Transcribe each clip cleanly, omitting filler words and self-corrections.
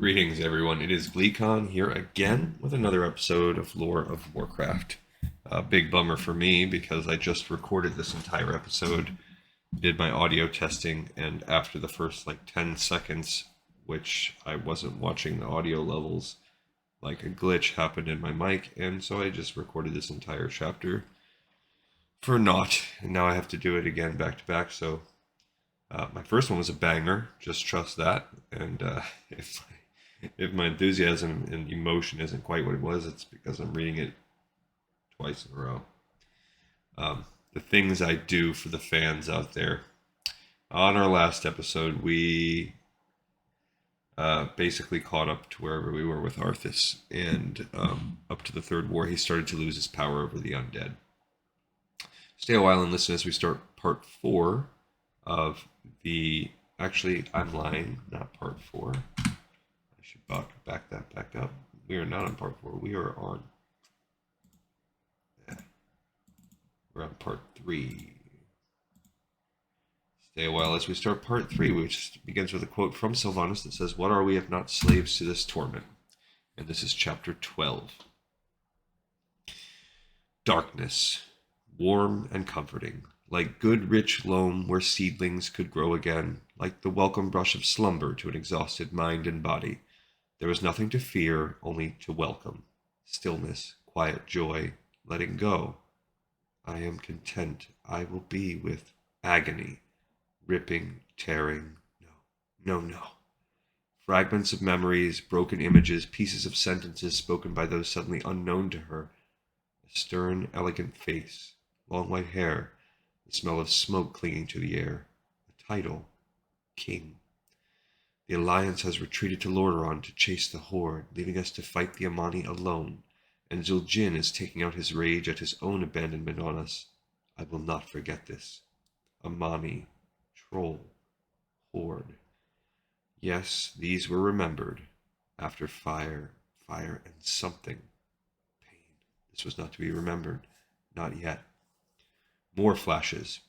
Greetings, everyone. It is GleeCon here again with another episode of Lore of Warcraft. Big bummer for me because I just recorded this entire episode, did my audio testing, and after the first 10 seconds, which I wasn't watching the audio levels, like a glitch happened in my mic, and so I just recorded this entire chapter for naught, and now I have to do it again back to back. So my first one was a banger, just trust that, and if if my enthusiasm and emotion isn't quite what it was, it's because I'm reading it twice in a row. The things I do for the fans out there. On our last episode, we basically caught up to wherever we were with Arthas, and up to the third war, he started to lose his power over the undead. Stay a while and listen as we start part 4 of the. Actually, I'm lying, not part 4. I should back that back up. We are not on part 4. We are on. We're on part 3. Stay a while as we start part 3, which begins with a quote from Sylvanas that says, "What are we if not slaves to this torment?" And this is chapter 12. Darkness, warm and comforting, like good rich loam where seedlings could grow again, like the welcome brush of slumber to an exhausted mind and body. There was nothing to fear, only to welcome. Stillness, quiet joy, letting go. I am content. I will be with agony, ripping, tearing. No. Fragments of memories, broken images, pieces of sentences spoken by those suddenly unknown to her. A stern, elegant face, long white hair, the smell of smoke clinging to the air. A title, King. The Alliance has retreated to Lordaeron to chase the Horde, leaving us to fight the Amani alone, and Zul'jin is taking out his rage at his own abandonment on us. I will not forget this. Amani, Troll, Horde. Yes, these were remembered. After fire, and something. Pain. This was not to be remembered. Not yet. More flashes.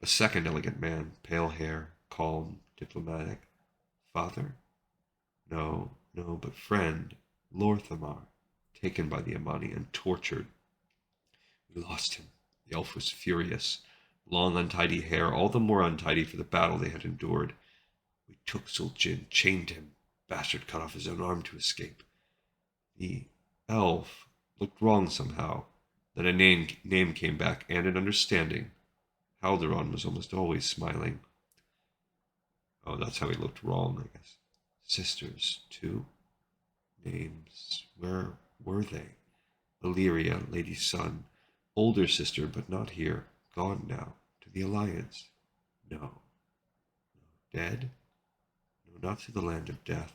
A second elegant man, pale hair, calm, diplomatic. Father? No, but friend, Lorthamar, taken by the Amani and tortured. We lost him. The elf was furious. Long, untidy hair, all the more untidy for the battle they had endured. We took Zul'jin, chained him. Bastard cut off his own arm to escape. The elf looked wrong somehow. Then a name came back, and an understanding. Halderon was almost always smiling. Oh, that's how he looked wrong, I guess. Sisters, too? Names. Where were they? Illyria, Lady's son. Older sister, but not here. Gone now. To the Alliance. No. Dead? No, not to the land of death.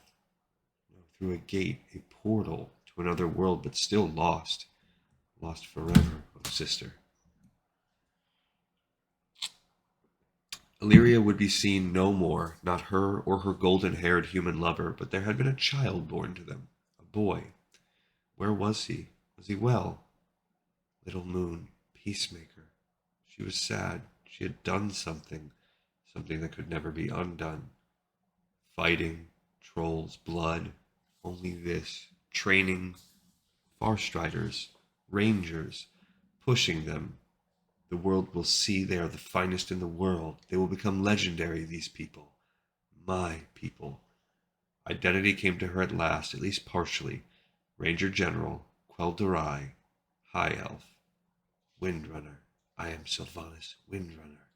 No, through a gate, a portal to another world, but still lost. Lost forever, oh sister. Illyria would be seen no more, not her or her golden-haired human lover, but there had been a child born to them, a boy. Where was he? Was he well? Little Moon, peacemaker. She was sad. She had done something, something that could never be undone. Fighting, trolls, blood, only this. Training, Farstriders, Rangers, pushing them. The world will see they are the finest in the world. They will become legendary, these people. My people. Identity came to her at last, at least partially. Ranger General, Quel'Darai, High Elf, Windrunner. I am Sylvanas, Windrunner.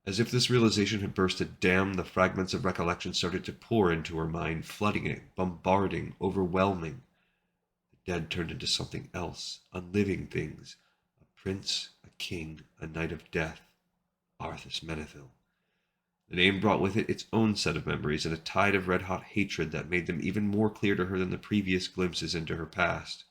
As if this realization had burst a dam, the fragments of recollection started to pour into her mind, flooding it, bombarding, overwhelming. The dead turned into something else, unliving things. A prince, a king, a knight of death. Arthas Menethil. The name brought with it its own set of memories and a tide of red-hot hatred that made them even more clear to her than the previous glimpses into her past.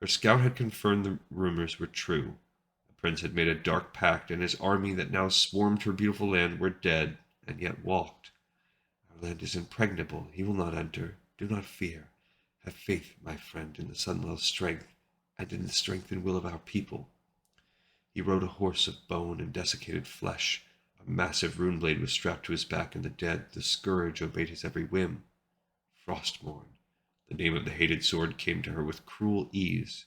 Her scout had confirmed the rumors were true. The prince had made a dark pact, and his army that now swarmed her beautiful land were dead, and yet walked. Our land is impregnable. He will not enter. Do not fear. Have faith, my friend, in the Sunwell's strength, and in the strength and will of our people. He rode a horse of bone and desiccated flesh. A massive rune blade was strapped to his back, and the dead, the scourge, obeyed his every whim. Frostmourne. The name of the hated sword came to her with cruel ease.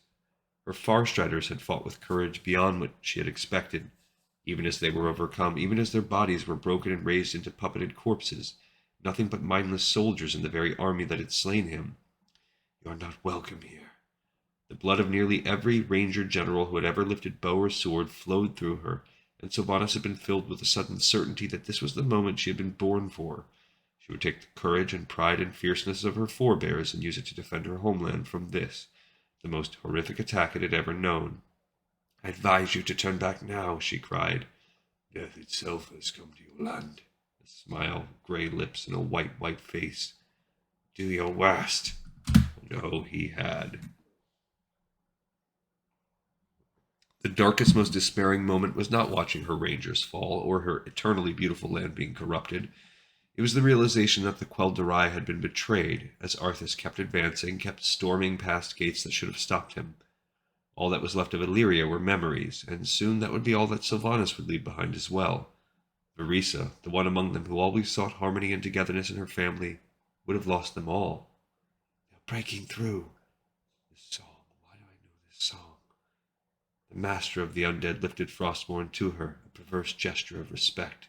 Her Farstriders had fought with courage beyond what she had expected, even as they were overcome, even as their bodies were broken and raised into puppeted corpses, nothing but mindless soldiers in the very army that had slain him. You are not welcome here. The blood of nearly every ranger general who had ever lifted bow or sword flowed through her, and Sylvanas had been filled with a sudden certainty that this was the moment she had been born for. She would take the courage and pride and fierceness of her forebears and use it to defend her homeland from this, the most horrific attack it had ever known. I advise you to turn back now, she cried. Death itself has come to your land. A smile, gray lips, and a white face. Do your worst. No, he had. The darkest, most despairing moment was not watching her rangers fall, or her eternally beautiful land being corrupted. It was the realization that the Quel'Darai had been betrayed, as Arthas kept advancing, kept storming past gates that should have stopped him. All that was left of Illyria were memories, and soon that would be all that Sylvanas would leave behind as well. Verisa, the one among them who always sought harmony and togetherness in her family, would have lost them all. They're breaking through. This song, why do I know this song? The master of the undead lifted Frostmourne to her, a perverse gesture of respect.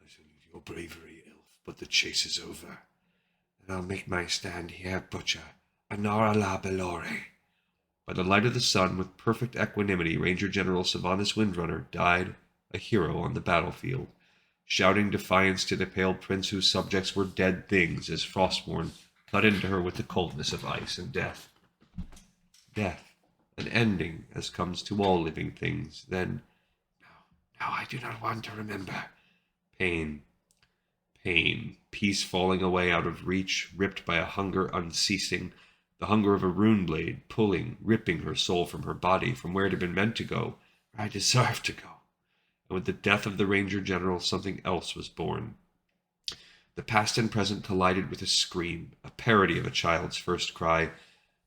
I salute your bravery, elf, but the chase is over. And I'll make my stand here, butcher. Anara la Belore. By the light of the sun, with perfect equanimity, Ranger General Sylvanas Windrunner died a hero on the battlefield, shouting defiance to the pale prince whose subjects were dead things as Frostmourne cut into her with the coldness of ice and death. Death, an ending, as comes to all living things. Then, no, I do not want to remember. Pain, peace falling away out of reach, ripped by a hunger unceasing, the hunger of a rune blade, pulling, ripping her soul from her body, from where it had been meant to go, where I deserved to go. And with the death of the Ranger General, something else was born. The past and present collided with a scream, a parody of a child's first cry,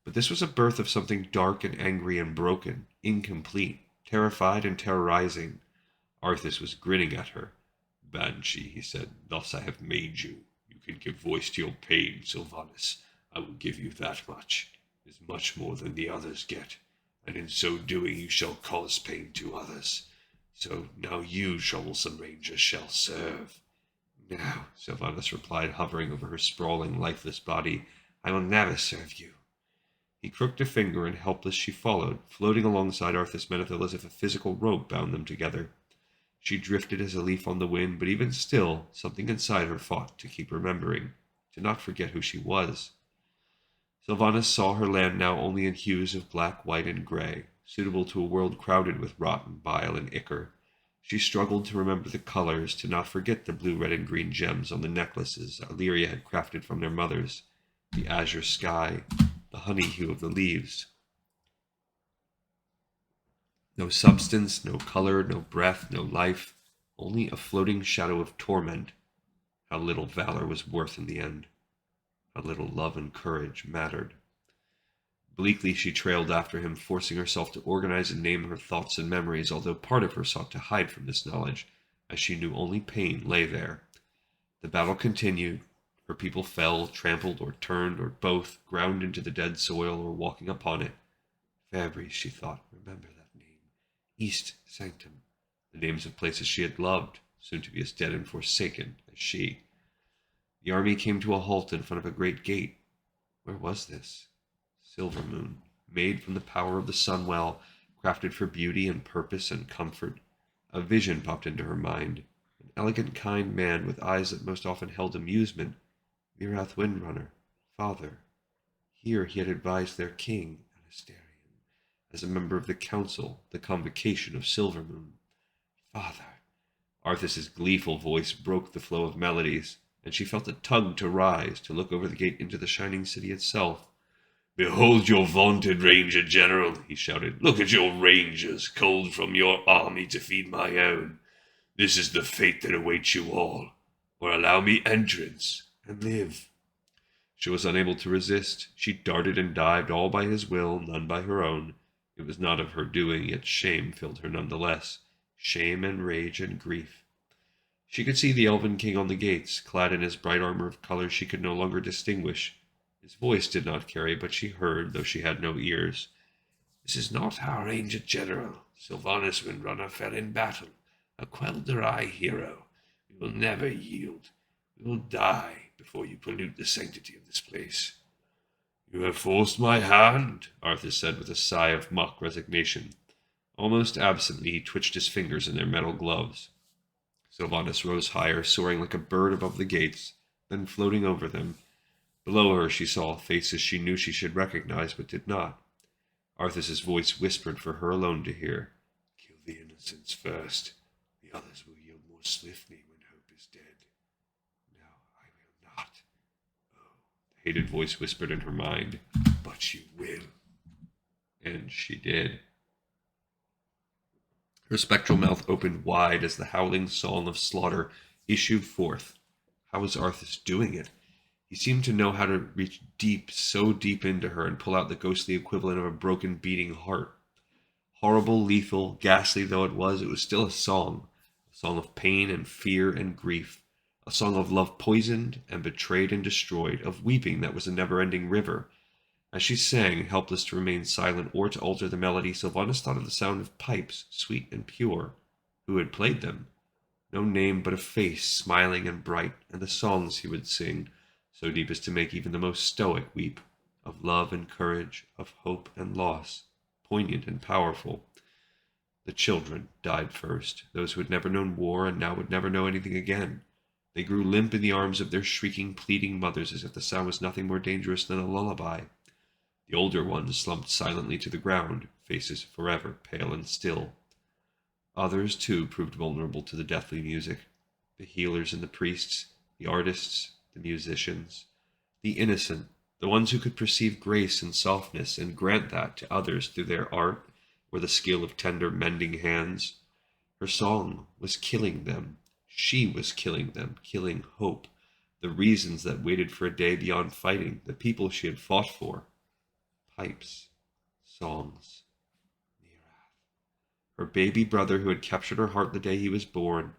but this was a birth of something dark and angry and broken, incomplete, terrified and terrorizing. Arthas was grinning at her. Banshee, he said, thus I have made you. You can give voice to your pain, Sylvanas. I will give you that much. It is much more than the others get, and in so doing you shall cause pain to others. So now you, troublesome ranger, shall serve. No, Sylvanas replied, hovering over her sprawling, lifeless body. I will never serve you. He crooked a finger, and helpless she followed, floating alongside Arthas Menethil as if a physical rope bound them together. She drifted as a leaf on the wind, but even still, something inside her fought to keep remembering, to not forget who she was. Sylvanas saw her land now only in hues of black, white, and gray, suitable to a world crowded with rotten bile and ichor. She struggled to remember the colors, to not forget the blue, red, and green gems on the necklaces Illyria had crafted from their mothers, the azure sky, the honey hue of the leaves. No substance, no color, no breath, no life, only a floating shadow of torment. How little valor was worth in the end. How little love and courage mattered. Bleakly she trailed after him, forcing herself to organize and name her thoughts and memories, although part of her sought to hide from this knowledge, as she knew only pain lay there. The battle continued. Her people fell, trampled, or turned, or both, ground into the dead soil, or walking upon it. Fabry, she thought, remember that name. East Sanctum, the names of places she had loved, soon to be as dead and forsaken as she. The army came to a halt in front of a great gate. Where was this? Silvermoon, made from the power of the sunwell, crafted for beauty and purpose and comfort. A vision popped into her mind. An elegant, kind man with eyes that most often held amusement. Mirath Windrunner, father. Here he had advised their king, Anasterion, as a member of the council, the convocation of Silvermoon. Father. Arthas's gleeful voice broke the flow of melodies, and she felt a tug to rise, to look over the gate into the shining city itself. Behold your vaunted Ranger General, he shouted. Look at your rangers, culled from your army to feed my own. This is the fate that awaits you all. Or allow me entrance, and live. She was unable to resist. She darted and dived, all by his will, none by her own. It was not of her doing, yet shame filled her none the less. Shame and rage and grief. She could see the Elven King on the gates, clad in his bright armor of colors she could no longer distinguish, His voice did not carry, but she heard, though she had no ears. "This is not our ancient general. Sylvanas Windrunner fell in battle, a Quel'Drai hero. We will never yield. We will die before you pollute the sanctity of this place." "You have forced my hand," Arthur said with a sigh of mock resignation. Almost absently, he twitched his fingers in their metal gloves. Sylvanas rose higher, soaring like a bird above the gates, then floating over them. Below her she saw faces she knew she should recognize, but did not. Arthur's voice whispered for her alone to hear. "Kill the innocents first. The others will yield more swiftly when hope is dead." "No, I will not." "Oh," the hated voice whispered in her mind, "but you will." And she did. Her spectral mouth opened wide as the howling song of slaughter issued forth. How was Arthas doing it? He seemed to know how to reach deep, so deep into her, and pull out the ghostly equivalent of a broken, beating heart. Horrible, lethal, ghastly though it was still a song of pain and fear and grief, a song of love poisoned and betrayed and destroyed, of weeping that was a never-ending river. As she sang, helpless to remain silent or to alter the melody, Sylvanas thought of the sound of pipes, sweet and pure. Who had played them? No name but a face, smiling and bright, and the songs he would sing, so deep as to make even the most stoic weep, of love and courage, of hope and loss, poignant and powerful. The children died first, those who had never known war and now would never know anything again. They grew limp in the arms of their shrieking, pleading mothers, as if the sound was nothing more dangerous than a lullaby. The older ones slumped silently to the ground, faces forever pale and still. Others, too, proved vulnerable to the deathly music. The healers and the priests, the artists, the musicians, the innocent, the ones who could perceive grace and softness and grant that to others through their art or the skill of tender mending hands. Her song was killing them. She was killing them, killing hope, the reasons that waited for a day beyond fighting, the people she had fought for. Pipes, songs, her baby brother who had captured her heart the day he was born.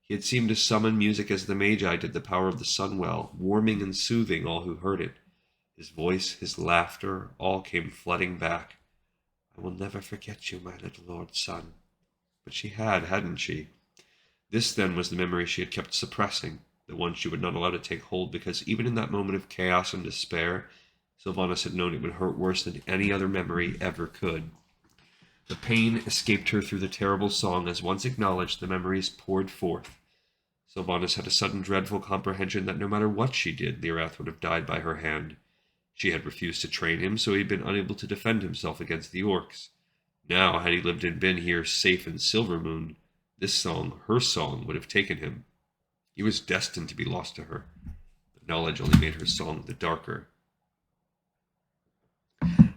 He had seemed to summon music as the Magi did the power of the sunwell, warming and soothing all who heard it. His voice, his laughter, all came flooding back. "I will never forget you, my little Lord son." But she had, hadn't she? This, then, was the memory she had kept suppressing, the one she would not allow to take hold, because even in that moment of chaos and despair, Sylvanas had known it would hurt worse than any other memory ever could. The pain escaped her through the terrible song as, once acknowledged, the memories poured forth. Sylvanas had a sudden dreadful comprehension that no matter what she did, Lyrath would have died by her hand. She had refused to train him, so he had been unable to defend himself against the orcs. Now, had he lived and been here safe in Silvermoon, this song, her song, would have taken him. He was destined to be lost to her. The knowledge only made her song the darker.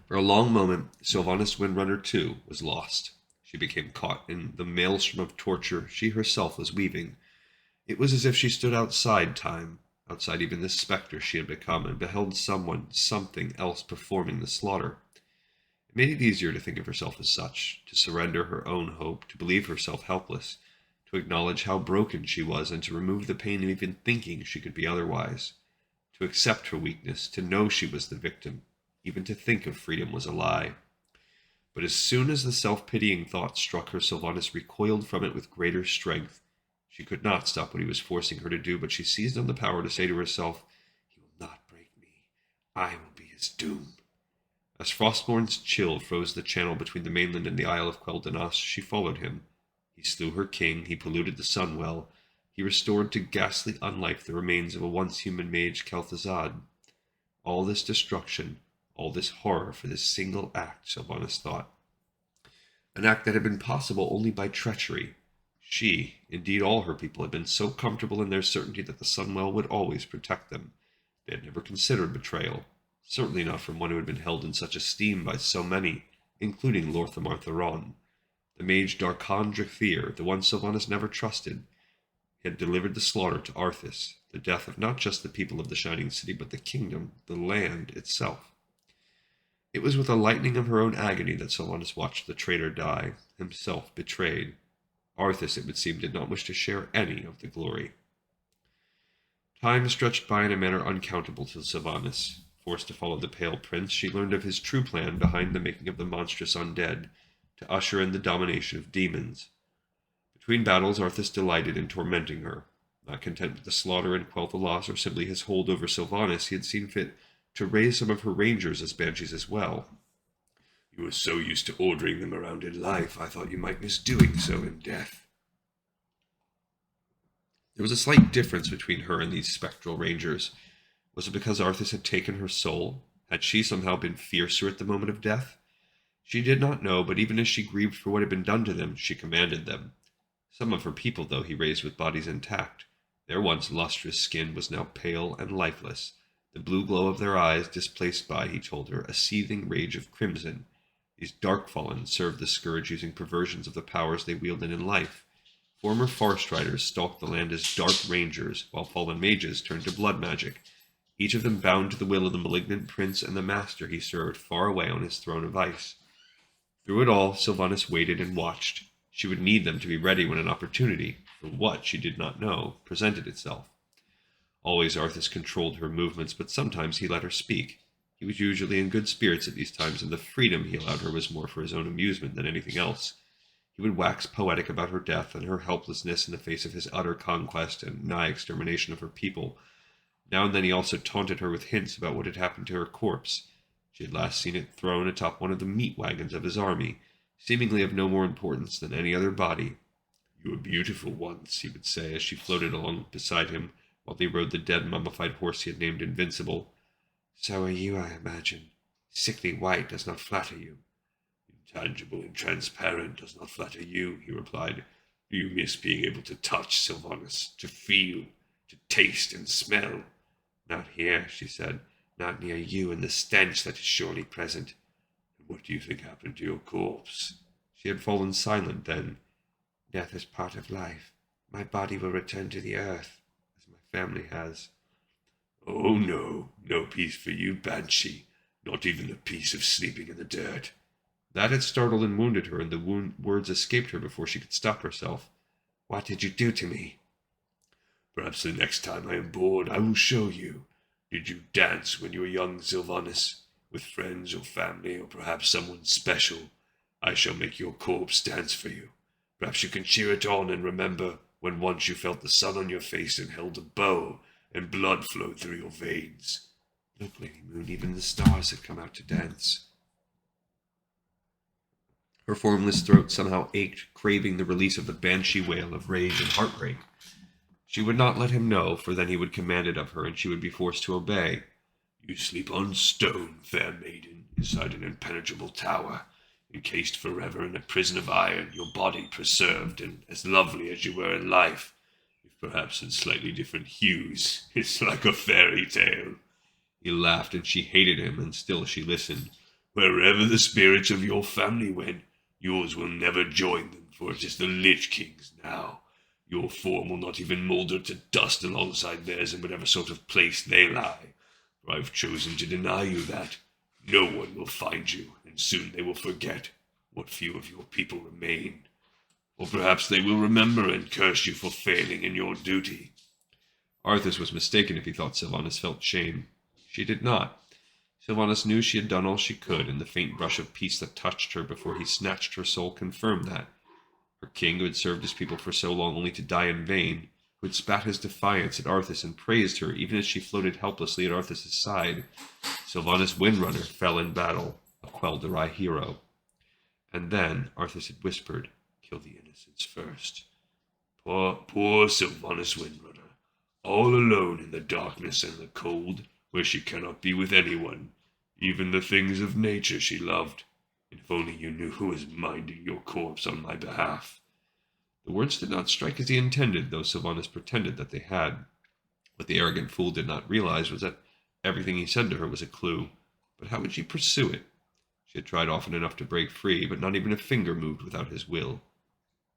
For a long moment, Sylvanas Windrunner, too, was lost. She became caught in the maelstrom of torture she herself was weaving. It was as if she stood outside time, outside even this specter she had become, and beheld someone, something else performing the slaughter. It made it easier to think of herself as such, to surrender her own hope, to believe herself helpless, to acknowledge how broken she was, and to remove the pain of even thinking she could be otherwise, to accept her weakness, to know she was the victim. Even to think of freedom was a lie. But as soon as the self-pitying thought struck her, Sylvanas recoiled from it with greater strength. She could not stop what he was forcing her to do, but she seized on the power to say to herself, "He will not break me. I will be his doom." As Frostborn's chill froze the channel between the mainland and the Isle of Quel'Danas, she followed him. He slew her king, he polluted the sunwell, he restored to ghastly unlife the remains of a once human mage, Kel'Thuzad. All this destruction, all this horror for this single act, Sylvanas thought. An act that had been possible only by treachery. She, indeed all her people, had been so comfortable in their certainty that the Sunwell would always protect them. They had never considered betrayal, certainly not from one who had been held in such esteem by so many, including Lorthamar Theron. The mage Darkhan Drakthir, the one Sylvanas never trusted, had delivered the slaughter to Arthas, the death of not just the people of the Shining City, but the kingdom, the land itself. It was with a lightening of her own agony that Sylvanas watched the traitor die, himself betrayed. Arthas, it would seem, did not wish to share any of the glory. Time stretched by in a manner uncountable to Sylvanas. Forced to follow the pale prince, she learned of his true plan behind the making of the monstrous undead, to usher in the domination of demons. Between battles, Arthas delighted in tormenting her. Not content with the slaughter and quell the loss, or simply his hold over Sylvanas, he had seen fit to raise some of her rangers as banshees as well. You were so used to ordering them around in life, I thought you might miss doing so in death. There was a slight difference between her and these spectral rangers. Was it because Arthas had taken her soul? Had she somehow been fiercer at the moment of death? She did not know, but even as she grieved for what had been done to them, she commanded them. Some of her people, though, he raised with bodies intact. Their once lustrous skin was now pale and lifeless, the blue glow of their eyes displaced by, he told her, a seething rage of crimson. These dark fallen served the scourge using perversions of the powers they wielded in life. Former forest riders stalked the land as dark rangers, while fallen mages turned to blood magic, each of them bound to the will of the malignant prince and the master he served far away on his throne of ice. Through it all, Sylvanas waited and watched. She would need them to be ready when an opportunity, for what she did not know, presented itself. Always Arthas controlled her movements, but sometimes he let her speak. He was usually in good spirits at these times, and the freedom he allowed her was more for his own amusement than anything else. He would wax poetic about her death and her helplessness in the face of his utter conquest and nigh extermination of her people. Now and then he also taunted her with hints about what had happened to her corpse. She had last seen it thrown atop one of the meat wagons of his army, seemingly of no more importance than any other body. You were beautiful once, he would say, as she floated along beside him while they rode the dead mummified horse he had named Invincible. So are you, I imagine. Sickly white does not flatter you. Intangible and transparent does not flatter you, he replied. Do you miss being able to touch, Sylvanas, to feel, to taste and smell? Not here, she said. Not near you and the stench that is surely present. And what do you think happened to your corpse? She had fallen silent then. Death is part of life. My body will return to the earth, as my family has. Oh no, no peace for you, banshee. Not even the peace of sleeping in the dirt. That had startled and wounded her, and the words escaped her before she could stop herself. What did you do to me? Perhaps the next time I am bored I will show you. Did you dance when you were young, Sylvanas? With friends or family, or perhaps someone special? I shall make your corpse dance for you. Perhaps you can cheer it on and remember when once you felt the sun on your face and held a bow, and blood flowed through your veins. Look, Lady Moon, even the stars had come out to dance. Her formless throat somehow ached, craving the release of the banshee wail of rage and heartbreak. She would not let him know, for then he would command it of her, and she would be forced to obey. You sleep on stone, fair maiden, inside an impenetrable tower, encased forever in a prison of iron, your body preserved and as lovely as you were in life, if perhaps in slightly different hues. It's like a fairy tale. He laughed, and she hated him, and still she listened. Wherever the spirits of your family went, yours will never join them, for it is the Lich King's now. Your form will not even moulder to dust alongside theirs in whatever sort of place they lie. For I've chosen to deny you that. No one will find you, and soon they will forget what few of your people remain. Or perhaps they will remember and curse you for failing in your duty. Arthas was mistaken if he thought Sylvanas felt shame. She did not. Sylvanas knew she had done all she could, and the faint brush of peace that touched her before he snatched her soul confirmed that. Her king, who had served his people for so long only to die in vain, who had spat his defiance at Arthas and praised her even as she floated helplessly at Arthas' side. Sylvanas Windrunner fell in battle, a Quel'Drai hero. And then Arthas had whispered, kill the innocents first. Poor Sylvanas Windrunner, all alone in the darkness and the cold, where she cannot be with anyone, even the things of nature she loved. If only you knew who was minding your corpse on my behalf. The words did not strike as he intended, though Sylvanas pretended that they had. What the arrogant fool did not realize was that everything he said to her was a clue. But how would she pursue it? She had tried often enough to break free, but not even a finger moved without his will.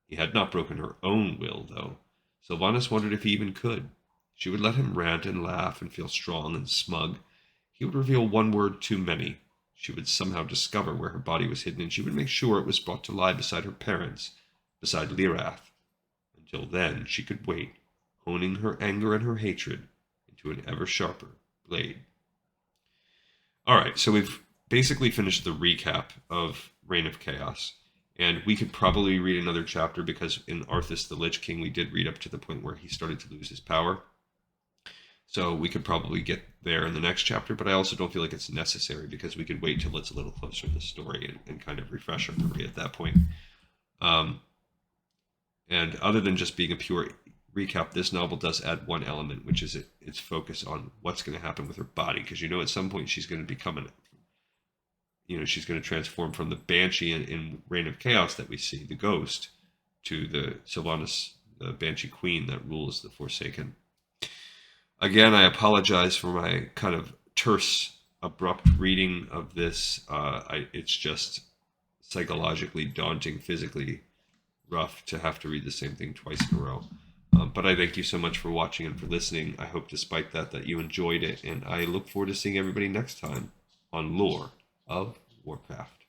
He had not broken her own will, though. Sylvanas wondered if he even could. She would let him rant and laugh and feel strong and smug. He would reveal one word too many. She would somehow discover where her body was hidden, and she would make sure it was brought to lie beside her parents, beside Lyrath. Until then, she could wait, honing her anger and her hatred into an ever sharper blade. All right, so we've basically finished the recap of Reign of Chaos, and we could probably read another chapter because in Arthas the Lich King we did read up to the point where he started to lose his power. So we could probably get there in the next chapter, but I also don't feel like it's necessary because we could wait till it's a little closer to the story and kind of refresh our memory at that point. Um, and other than just being a pure recap, this novel does add one element, which is its focus on what's going to happen with her body, because at some point she's going to become she's going to transform from the banshee in Reign of Chaos that we see, the ghost, to the Sylvanas, the banshee queen that rules the Forsaken. Again, I apologize for my kind of terse, abrupt reading of this. It's just psychologically daunting, physically rough to have to read the same thing twice in a row. But I thank you so much for watching and for listening. I hope, despite that you enjoyed it, and I look forward to seeing everybody next time on Lore of Warcraft.